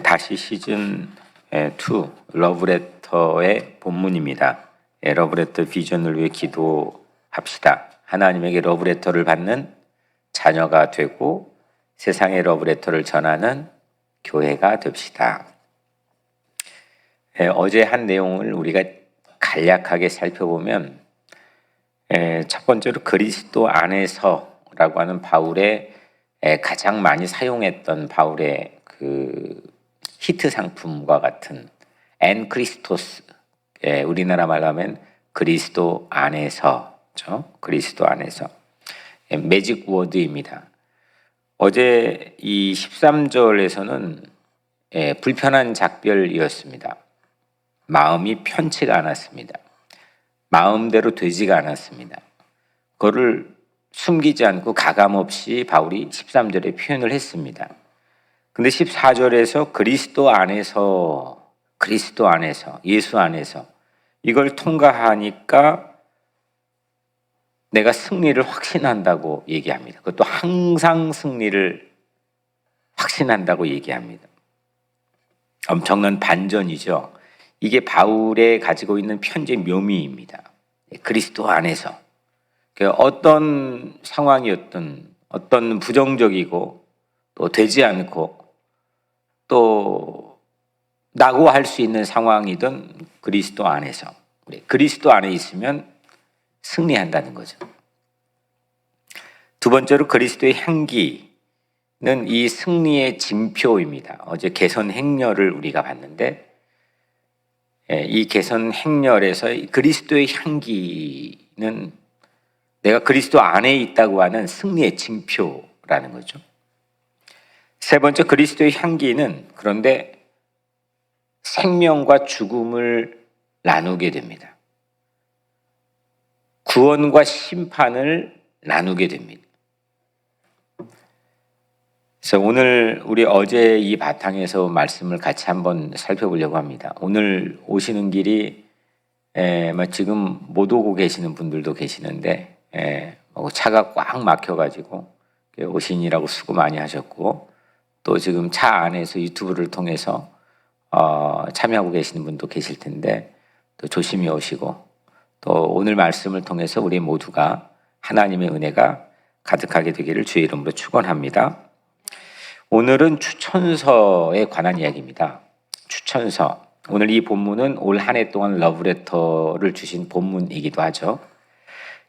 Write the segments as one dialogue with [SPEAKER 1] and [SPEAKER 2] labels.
[SPEAKER 1] 다시 시즌 2 러브레터의 본문입니다. 러브레터 비전을 위해 기도합시다. 하나님에게 러브레터를 받는 자녀가 되고 세상의 러브레터를 전하는 교회가 됩시다. 어제 한 내용을 우리가 간략하게 살펴보면 첫 번째로 그리스도 안에서라고 하는 바울의 가장 많이 사용했던 바울의 그 히트 상품과 같은 엔 크리스토스, 우리나라 말로 하면 그리스도 안에서죠. 그리스도 안에서 매직 워드입니다. 어제 이 13절에서는 불편한 작별이었습니다. 마음이 편치가 않았습니다. 마음대로 되지가 않았습니다. 그거를 숨기지 않고 가감없이 바울이 13절에 표현을 했습니다. 근데 14절에서 그리스도 안에서, 예수 안에서 이걸 통과하니까 내가 승리를 확신한다고 얘기합니다. 그것도 항상 승리를 확신한다고 얘기합니다. 엄청난 반전이죠. 이게 바울의 가지고 있는 편지의 묘미입니다. 그리스도 안에서 어떤 상황이었든 어떤 부정적이고 또 되지 않고 또 낙오할 수 있는 상황이든 그리스도 안에서, 그리스도 안에 있으면 승리한다는 거죠. 두 번째로 그리스도의 향기는 이 승리의 징표입니다. 어제 개선 행렬을 우리가 봤는데 이 개선 행렬에서 그리스도의 향기는 내가 그리스도 안에 있다고 하는 승리의 징표라는 거죠. 세 번째, 그리스도의 향기는 그런데 생명과 죽음을 나누게 됩니다. 구원과 심판을 나누게 됩니다. 그래서 오늘 우리 어제 이 바탕에서 말씀을 같이 한번 살펴보려고 합니다. 오늘 오시는 길이 지금 못 오고 계시는 분들도 계시는데 차가 꽉 막혀가지고 오시느라고 수고 많이 하셨고 또 지금 차 안에서 유튜브를 통해서 참여하고 계시는 분도 계실 텐데 또 조심히 오시고 또 오늘 말씀을 통해서 우리 모두가 하나님의 은혜가 가득하게 되기를 주의 이름으로 축원합니다. 오늘은 추천서에 관한 이야기입니다. 추천서. 오늘 이 본문은 올 한 해 동안 러브레터를 주신 본문이기도 하죠.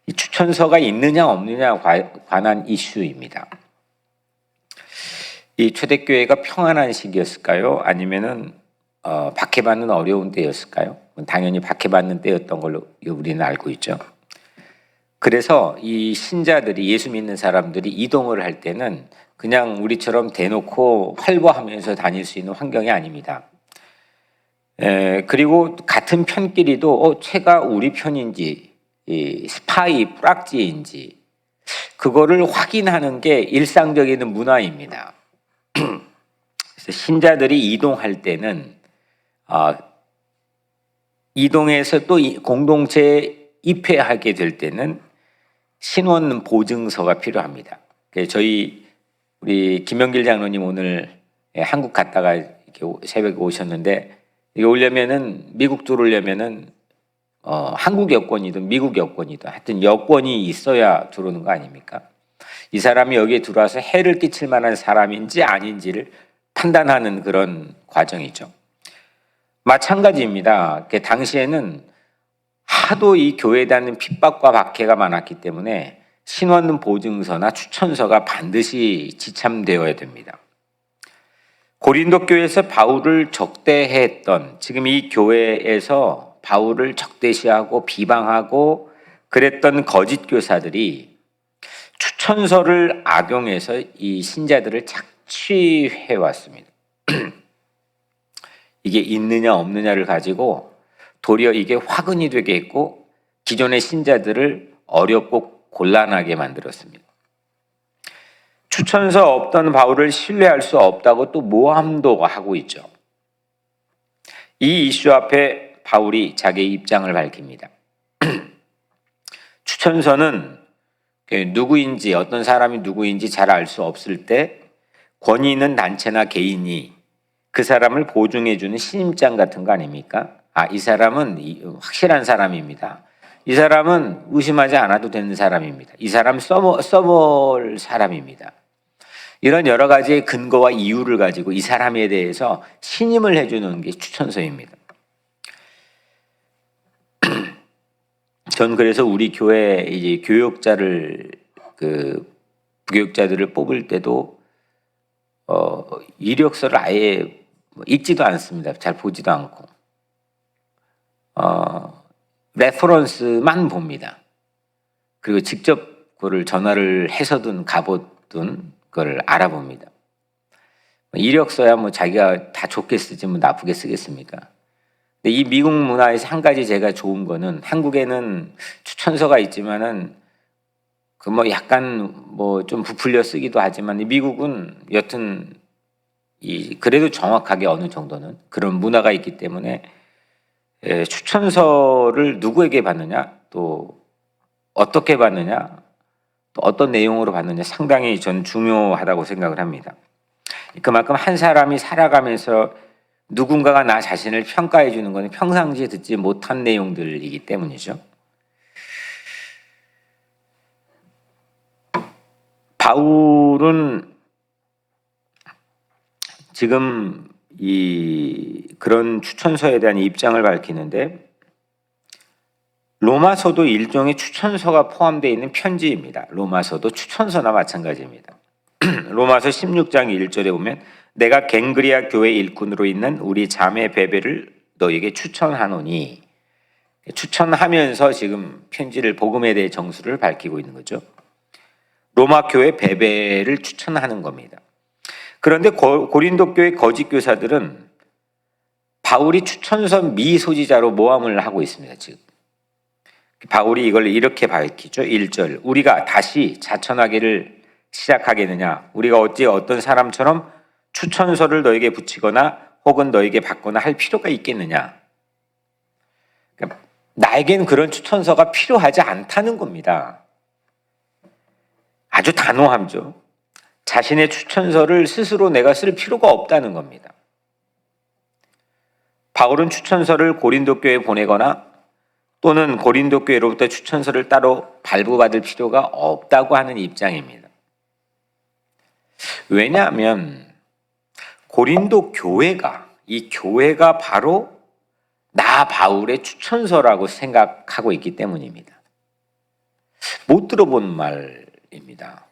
[SPEAKER 1] 이 추천서가 있느냐 없느냐 관한 이슈입니다. 이 초대교회가 평안한 시기였을까요? 아니면은 박해받는 어려운 때였을까요? 당연히 박해받는 때였던 걸로 우리는 알고 있죠. 그래서 이 신자들이, 예수 믿는 사람들이 이동을 할 때는 그냥 우리처럼 대놓고 활보하면서 다닐 수 있는 환경이 아닙니다. 그리고 같은 편끼리도 채가 우리 편인지 스파이 뿌락지인지 그거를 확인하는 게 일상적인 문화입니다. 그래서 신자들이 이동할 때는 이동해서 또 공동체에 입회하게 될 때는 신원 보증서가 필요합니다. 우리 김영길 장로님 오늘 한국 갔다가 이렇게 새벽에 오셨는데 이게 오려면은 미국 들어오려면은 한국 여권이든 미국 여권이든 하여튼 여권이 있어야 들어오는 거 아닙니까? 이 사람이 여기에 들어와서 해를 끼칠 만한 사람인지 아닌지를 판단하는 그런 과정이죠. 마찬가지입니다. 당시에는 하도 이 교회에 대한 핍박과 박해가 많았기 때문에 신원 보증서나 추천서가 반드시 지참되어야 됩니다. 고린도 교회에서 바울을 적대했던, 지금 이 교회에서 바울을 적대시하고 비방하고 그랬던 거짓 교사들이 추천서를 악용해서 이 신자들을 착취해 왔습니다. 이게 있느냐 없느냐를 가지고 도리어 이게 화근이 되게 했고 기존의 신자들을 어렵고 곤란하게 만들었습니다. 추천서 없던 바울을 신뢰할 수 없다고 또 모함도 하고 있죠. 이 이슈 앞에 바울이 자기의 입장을 밝힙니다. 추천서는 누구인지, 어떤 사람이 누구인지 잘 알 수 없을 때 권위 있는 단체나 개인이 그 사람을 보증해주는 신임장 같은 거 아닙니까? 아, 이 사람은 확실한 사람입니다. 이 사람은 의심하지 않아도 되는 사람입니다. 이 사람 써볼 사람입니다. 이런 여러 가지의 근거와 이유를 가지고 이 사람에 대해서 신임을 해주는 게 추천서입니다. 전 그래서 우리 교회 이제 교육자를 부교육자들을 뽑을 때도 이력서를 아예 읽지도 않습니다. 잘 보지도 않고 레퍼런스만 봅니다. 그리고 직접 그거를 전화를 해서든 가보든 그걸 알아봅니다. 이력서야 뭐 자기가 다 좋게 쓰지 뭐 나쁘게 쓰겠습니까? 근데 이 미국 문화에서 한 가지 제가 좋은 거는 한국에는 추천서가 있지만은 그 뭐 약간 뭐 좀 부풀려 쓰기도 하지만 미국은 여튼 그래도 정확하게 어느 정도는 그런 문화가 있기 때문에 추천서를 누구에게 받느냐 또 어떻게 받느냐 또 어떤 내용으로 받느냐 상당히 전 중요하다고 생각을 합니다. 그만큼 한 사람이 살아가면서 누군가가 나 자신을 평가해 주는 것은 평상시에 듣지 못한 내용들이기 때문이죠. 바울은 지금 그런 추천서에 대한 입장을 밝히는데 로마서도 일종의 추천서가 포함되어 있는 편지입니다. 로마서도 추천서나 마찬가지입니다. 로마서 16장 1절에 보면 내가 갱그리아 교회 일꾼으로 있는 우리 자매 베베를 너에게 추천하노니 추천하면서 지금 편지를 복음에 대해 정수를 밝히고 있는 거죠. 로마 교회 베베를 추천하는 겁니다. 그런데 고린도 교회 거짓 교사들은 바울이 추천서 미소지자로 모함을 하고 있습니다. 지금 바울이 이걸 이렇게 밝히죠. 1절 우리가 다시 자천하기를 시작하겠느냐 우리가 어찌 어떤 사람처럼 추천서를 너에게 붙이거나 혹은 너에게 받거나 할 필요가 있겠느냐. 그러니까 나에겐 그런 추천서가 필요하지 않다는 겁니다. 아주 단호함죠. 자신의 추천서를 스스로 내가 쓸 필요가 없다는 겁니다. 바울은 추천서를 고린도 교회에 보내거나 또는 고린도 교회로부터 추천서를 따로 발부받을 필요가 없다고 하는 입장입니다. 왜냐하면 고린도 교회가 이 교회가 바로 나 바울의 추천서라고 생각하고 있기 때문입니다. 못 들어본 말입니다.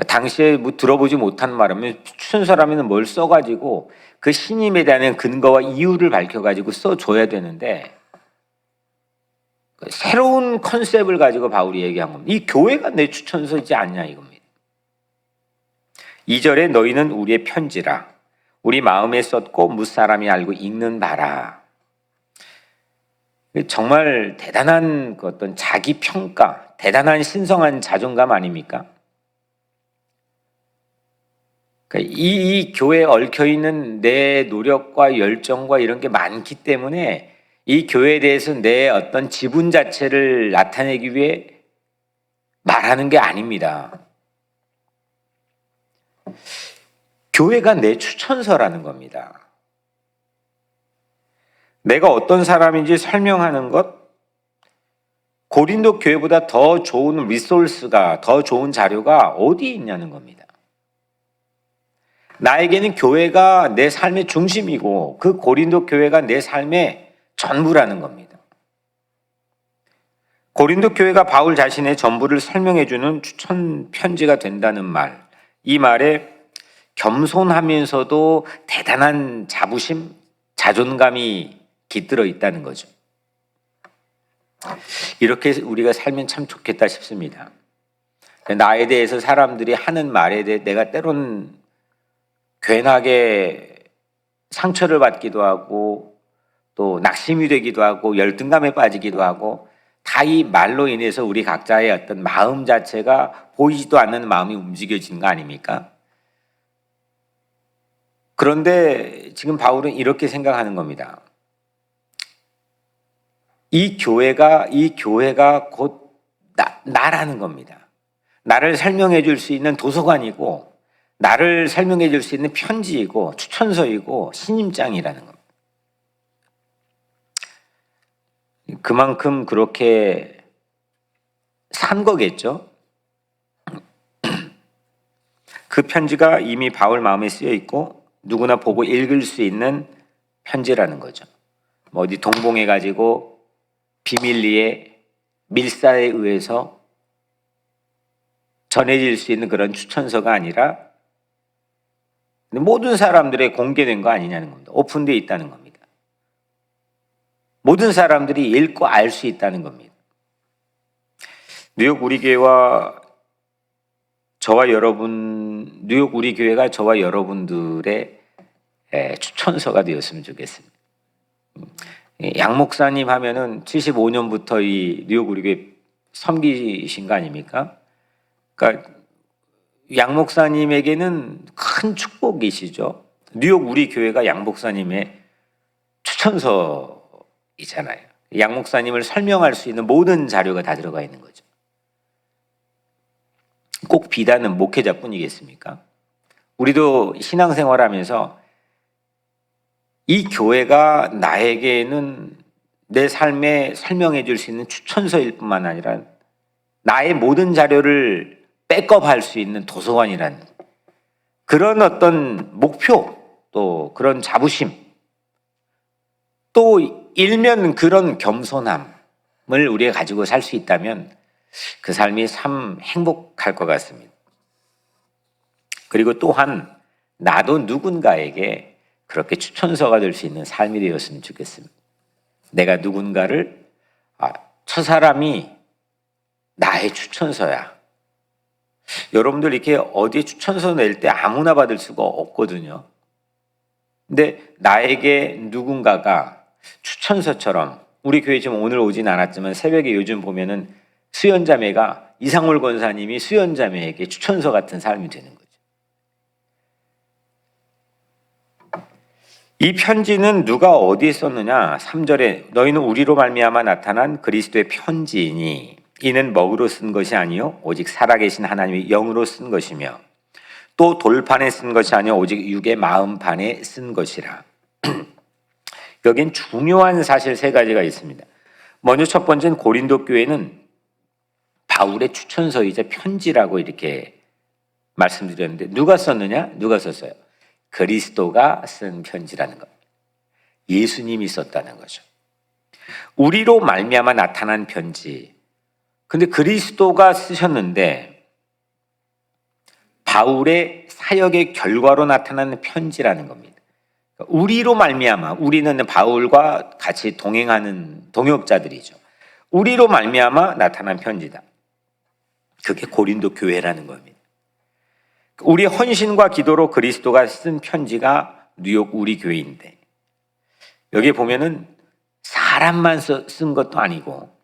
[SPEAKER 1] 당시에 뭐 들어보지 못한 말이면 추천서라면 뭘 써가지고 그 신임에 대한 근거와 이유를 밝혀가지고 써줘야 되는데 새로운 컨셉을 가지고 바울이 얘기한 겁니다. 이 교회가 내 추천서이지 않냐 이겁니다. 2절에 너희는 우리의 편지라 우리 마음에 썼고 무사람이 알고 읽는 바라. 정말 대단한 그 어떤 자기평가, 대단한 신성한 자존감 아닙니까? 그러니까 이 교회에 얽혀있는 내 노력과 열정과 이런 게 많기 때문에 이 교회에 대해서 내 어떤 지분 자체를 나타내기 위해 말하는 게 아닙니다. 교회가 내 추천서라는 겁니다. 내가 어떤 사람인지 설명하는 것, 고린도 교회보다 더 좋은 리소스가, 더 좋은 자료가 어디 있냐는 겁니다. 나에게는 교회가 내 삶의 중심이고 그 고린도 교회가 내 삶의 전부라는 겁니다. 고린도 교회가 바울 자신의 전부를 설명해주는 추천 편지가 된다는 말, 이 말에 겸손하면서도 대단한 자부심, 자존감이 깃들어 있다는 거죠. 이렇게 우리가 살면 참 좋겠다 싶습니다. 나에 대해서 사람들이 하는 말에 대해 내가 때론 괜하게 상처를 받기도 하고 또 낙심이 되기도 하고 열등감에 빠지기도 하고 다 이 말로 인해서 우리 각자의 어떤 마음 자체가 보이지도 않는 마음이 움직여지는 거 아닙니까? 그런데 지금 바울은 이렇게 생각하는 겁니다. 이 교회가 곧 나라는 겁니다. 나를 설명해 줄 수 있는 도서관이고 나를 설명해 줄 수 있는 편지이고 추천서이고 신임장이라는 겁니다. 그만큼 그렇게 산 거겠죠. 그 편지가 이미 바울 마음에 쓰여 있고 누구나 보고 읽을 수 있는 편지라는 거죠. 뭐 어디 동봉해 가지고 비밀리에 밀사에 의해서 전해질 수 있는 그런 추천서가 아니라 모든 사람들의 공개된 거 아니냐는 겁니다. 오픈되어 있다는 겁니다. 모든 사람들이 읽고 알 수 있다는 겁니다. 뉴욕 우리 교회가 저와 여러분들의 추천서가 되었으면 좋겠습니다. 양 목사님 하면은 75년부터 이 뉴욕 우리 교회 섬기신 거 아닙니까? 그러니까 양 목사님에게는 큰 축복이시죠. 뉴욕 우리 교회가 양 목사님의 추천서이잖아요. 양 목사님을 설명할 수 있는 모든 자료가 다 들어가 있는 거죠. 꼭 비단은 목회자뿐이겠습니까? 우리도 신앙생활하면서 이 교회가 나에게는 내 삶에 설명해 줄 수 있는 추천서일 뿐만 아니라 나의 모든 자료를 백업할 수 있는 도서관이라는 그런 어떤 목표, 또 그런 자부심, 또 일면 그런 겸손함을 우리가 가지고 살 수 있다면 그 삶이 참 행복할 것 같습니다. 그리고 또한 나도 누군가에게 그렇게 추천서가 될 수 있는 삶이 되었으면 좋겠습니다. 내가 누군가를 저 사람이 나의 추천서야. 여러분들 이렇게 어디에 추천서 낼 때 아무나 받을 수가 없거든요. 근데 나에게 누군가가 추천서처럼, 우리 교회 지금 오늘 오진 않았지만 새벽에 요즘 보면은 수연자매가 이상물 권사님이 수연자매에게 추천서 같은 삶이 되는 거죠. 이 편지는 누가 어디에 썼느냐? 3절에 너희는 우리로 말미암아 나타난 그리스도의 편지이니 이는 먹으로 쓴 것이 아니요 오직 살아계신 하나님의 영으로 쓴 것이며 또 돌판에 쓴 것이 아니요 오직 육의 마음판에 쓴 것이라. 여긴 중요한 사실 세 가지가 있습니다. 먼저 첫 번째는 고린도 교회는 바울의 추천서이자 편지라고 이렇게 말씀드렸는데 누가 썼느냐? 누가 썼어요? 그리스도가 쓴 편지라는 것. 예수님이 썼다는 거죠. 우리로 말미암아 나타난 편지. 근데 그리스도가 쓰셨는데 바울의 사역의 결과로 나타나는 편지라는 겁니다. 우리로 말미암아, 우리는 바울과 같이 동행하는 동역자들이죠. 우리로 말미암아 나타난 편지다. 그게 고린도 교회라는 겁니다. 우리 헌신과 기도로 그리스도가 쓴 편지가 뉴욕 우리 교회인데 여기 보면은 사람만 쓴 것도 아니고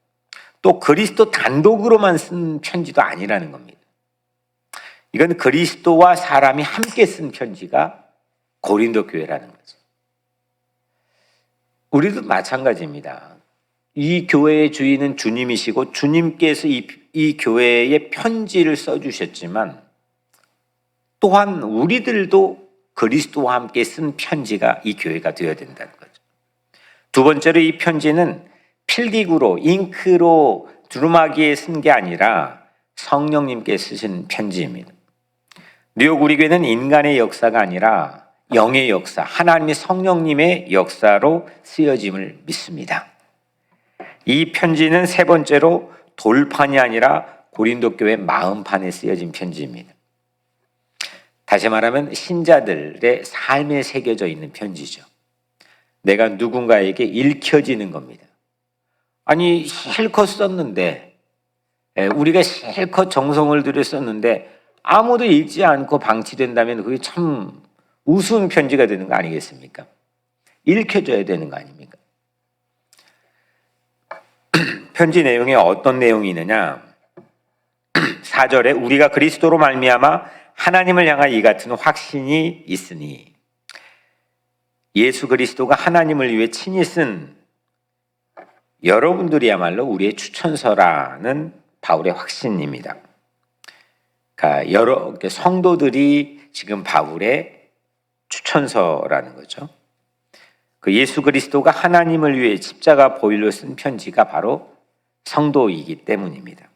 [SPEAKER 1] 또 그리스도 단독으로만 쓴 편지도 아니라는 겁니다. 이건 그리스도와 사람이 함께 쓴 편지가 고린도 교회라는 거죠. 우리도 마찬가지입니다. 이 교회의 주인은 주님이시고 주님께서 이 교회에 편지를 써주셨지만 또한 우리들도 그리스도와 함께 쓴 편지가 이 교회가 되어야 된다는 거죠. 두 번째로 이 편지는 필기구로 잉크로 두루마기에 쓴 게 아니라 성령님께 쓰신 편지입니다. 뉴욕 우리 교회는 인간의 역사가 아니라 영의 역사, 하나님의 성령님의 역사로 쓰여짐을 믿습니다. 이 편지는 세 번째로 돌판이 아니라 고린도 교회 마음판에 쓰여진 편지입니다. 다시 말하면 신자들의 삶에 새겨져 있는 편지죠. 내가 누군가에게 읽혀지는 겁니다. 아니 실컷 썼는데 우리가 실컷 정성을 들여 썼는데 아무도 읽지 않고 방치된다면 그게 참 우스운 편지가 되는 거 아니겠습니까? 읽혀져야 되는 거 아닙니까? 편지 내용에 어떤 내용이 있느냐? 4절에 우리가 그리스도로 말미암아 하나님을 향한 이 같은 확신이 있으니 예수 그리스도가 하나님을 위해 친히 쓴 여러분들이야말로 우리의 추천서라는 바울의 확신입니다. 그러니까 여러 성도들이 지금 바울의 추천서라는 거죠. 그 예수 그리스도가 하나님을 위해 십자가 보혈로 쓴 편지가 바로 성도이기 때문입니다.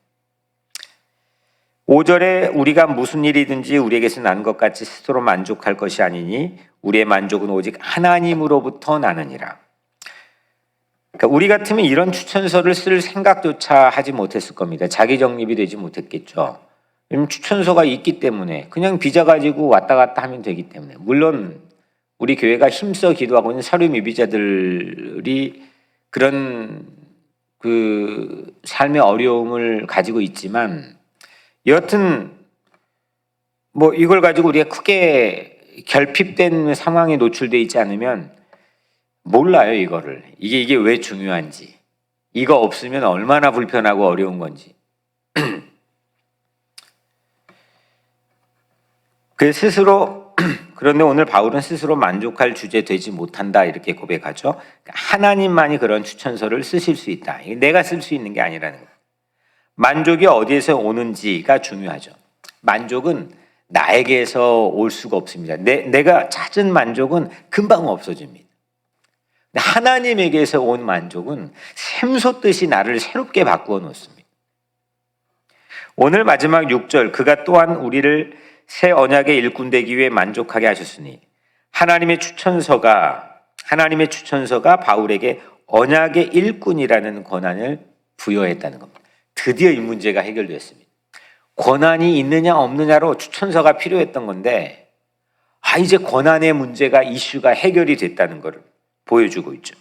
[SPEAKER 1] 5절에 우리가 무슨 일이든지 우리에게서 난 것 같이 스스로 만족할 것이 아니니 우리의 만족은 오직 하나님으로부터 나느니라. 그러니까 우리 같으면 이런 추천서를 쓸 생각조차 하지 못했을 겁니다. 자기 정립이 되지 못했겠죠. 왜냐면 추천서가 있기 때문에 그냥 비자 가지고 왔다 갔다 하면 되기 때문에. 물론 우리 교회가 힘써 기도하고 있는 서류 미비자들이 그런 그 삶의 어려움을 가지고 있지만 여하튼 뭐 이걸 가지고 우리가 크게 결핍된 상황에 노출되어 있지 않으면 몰라요. 이게 왜 중요한지, 이거 없으면 얼마나 불편하고 어려운 건지. 그 스스로 그런데 오늘 바울은 스스로 만족할 주제 되지 못한다 이렇게 고백하죠. 하나님만이 그런 추천서를 쓰실 수 있다. 내가 쓸 수 있는 게 아니라는 거예요. 만족이 어디에서 오는지가 중요하죠. 만족은 나에게서 올 수가 없습니다. 내가 찾은 만족은 금방 없어집니다. 하나님에게서 온 만족은 샘솟듯이 나를 새롭게 바꾸어 놓습니다. 오늘 마지막 6절, 그가 또한 우리를 새 언약의 일꾼 되기 위해 만족하게 하셨으니 하나님의 추천서가 바울에게 언약의 일꾼이라는 권한을 부여했다는 겁니다. 드디어 이 문제가 해결됐습니다. 권한이 있느냐 없느냐로 추천서가 필요했던 건데 이제 권한의 문제가 이슈가 해결이 됐다는 것을 보여주고 있죠.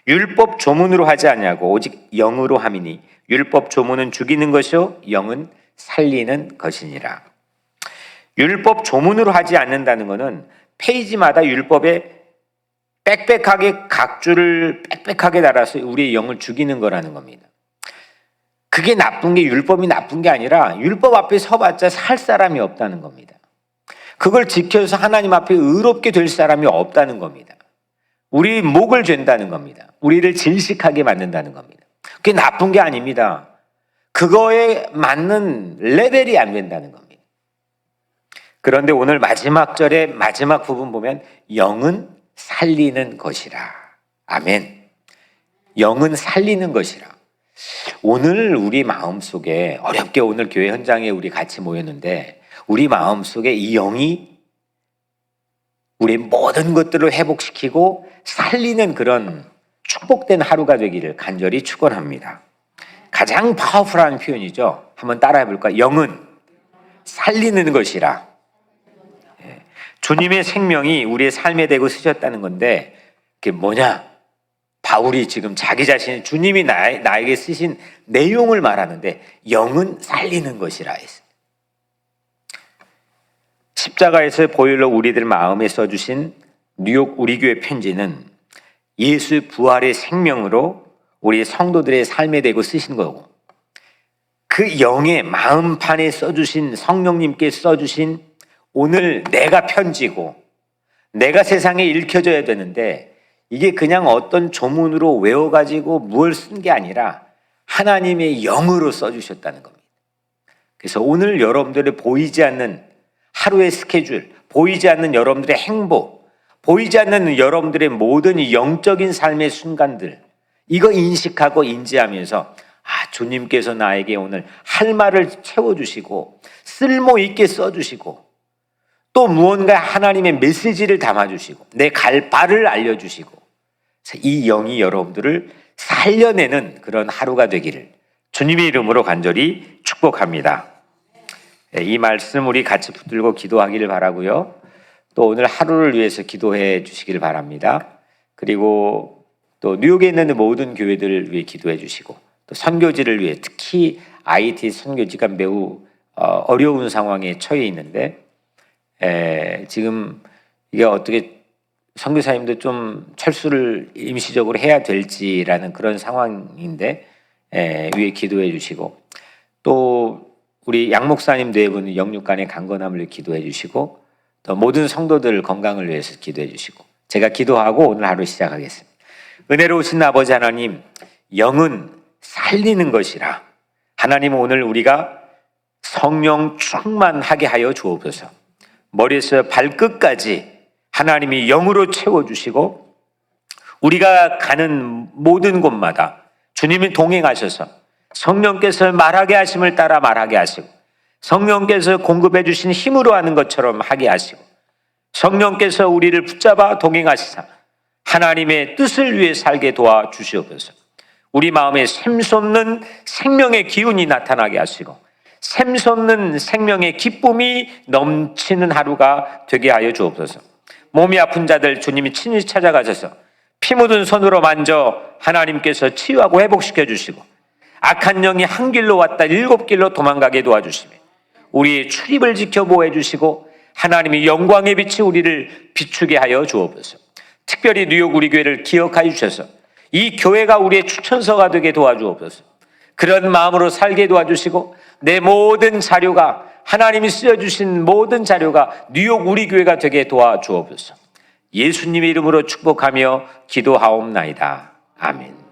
[SPEAKER 1] 율법 조문으로 하지 아니하고 오직 영으로 함이니 율법 조문은 죽이는 것이요 영은 살리는 것이니라. 율법 조문으로 하지 않는다는 것은 페이지마다 율법에 빽빽하게 각주를 빽빽하게 달아서 우리의 영을 죽이는 거라는 겁니다. 그게 나쁜 게 율법이 나쁜 게 아니라 율법 앞에 서봤자 살 사람이 없다는 겁니다. 그걸 지켜서 하나님 앞에 의롭게 될 사람이 없다는 겁니다. 우리 목을 잰다는 겁니다. 우리를 질식하게 만든다는 겁니다. 그게 나쁜 게 아닙니다. 그거에 맞는 레벨이 안 된다는 겁니다. 그런데 오늘 마지막 절의 마지막 부분 보면 영은 살리는 것이라. 아멘. 영은 살리는 것이라. 오늘 우리 마음속에 어렵게 오늘 교회 현장에 우리 같이 모였는데 우리 마음속에 이 영이 우리 모든 것들을 회복시키고 살리는 그런 축복된 하루가 되기를 간절히 축원합니다. 가장 파워풀한 표현이죠. 한번 따라해 볼까요? 영은 살리는 것이라. 주님의 생명이 우리의 삶에 대고 쓰셨다는 건데 그게 뭐냐? 바울이 지금 자기 자신, 주님이 나에게 쓰신 내용을 말하는데 영은 살리는 것이라 했어요. 십자가에서 보혈로 우리들 마음에 써주신 뉴욕 우리 교회 편지는 예수 부활의 생명으로 우리 성도들의 삶에 대고 쓰신 거고 그 영의 마음판에 써주신 성령님께 써주신 오늘 내가 편지고 내가 세상에 읽혀져야 되는데 이게 그냥 어떤 조문으로 외워가지고 무엇을 쓴 게 아니라 하나님의 영으로 써주셨다는 겁니다. 그래서 오늘 여러분들의 보이지 않는 하루의 스케줄, 보이지 않는 여러분들의 행복, 보이지 않는 여러분들의 모든 영적인 삶의 순간들 이거 인식하고 인지하면서 주님께서 나에게 오늘 할 말을 채워주시고 쓸모 있게 써주시고 또 무언가 하나님의 메시지를 담아주시고 내 갈 바를 알려주시고 이 영이 여러분들을 살려내는 그런 하루가 되기를 주님의 이름으로 간절히 축복합니다. 이 말씀 우리 같이 붙들고 기도하기를 바라고요. 또 오늘 하루를 위해서 기도해 주시길 바랍니다. 그리고 또 뉴욕에 있는 모든 교회들을 위해 기도해 주시고 또 선교지를 위해 특히 IT 선교지가 매우 어려운 상황에 처해 있는데 지금 이게 어떻게 선교사님도 좀 철수를 임시적으로 해야 될지라는 그런 상황인데 위에 기도해 주시고 또 우리 양 목사님 네 분은 영육간의 강건함을 기도해 주시고 또 모든 성도들 건강을 위해서 기도해 주시고 제가 기도하고 오늘 하루 시작하겠습니다. 은혜로우신 아버지 하나님, 영은 살리는 것이라. 하나님 오늘 우리가 성령 충만하게 하여 주옵소서. 머리에서 발끝까지 하나님이 영으로 채워주시고 우리가 가는 모든 곳마다 주님이 동행하셔서 성령께서 말하게 하심을 따라 말하게 하시고 성령께서 공급해 주신 힘으로 하는 것처럼 하게 하시고 성령께서 우리를 붙잡아 동행하시사 하나님의 뜻을 위해 살게 도와주시옵소서. 우리 마음에 샘솟는 생명의 기운이 나타나게 하시고 샘솟는 생명의 기쁨이 넘치는 하루가 되게 하여 주옵소서. 몸이 아픈 자들 주님이 친히 찾아가셔서 피 묻은 손으로 만져 하나님께서 치유하고 회복시켜 주시고 악한 영이 한 길로 왔다 7길로 도망가게 도와주시며 우리의 출입을 지켜 보호해 주시고 하나님이 영광의 빛이 우리를 비추게 하여 주옵소서. 특별히 뉴욕 우리 교회를 기억하여 주셔서 이 교회가 우리의 추천서가 되게 도와주옵소서. 그런 마음으로 살게 도와주시고 내 모든 자료가 하나님이 쓰여주신 모든 자료가 뉴욕 우리 교회가 되게 도와주옵소서. 예수님의 이름으로 축복하며 기도하옵나이다. 아멘.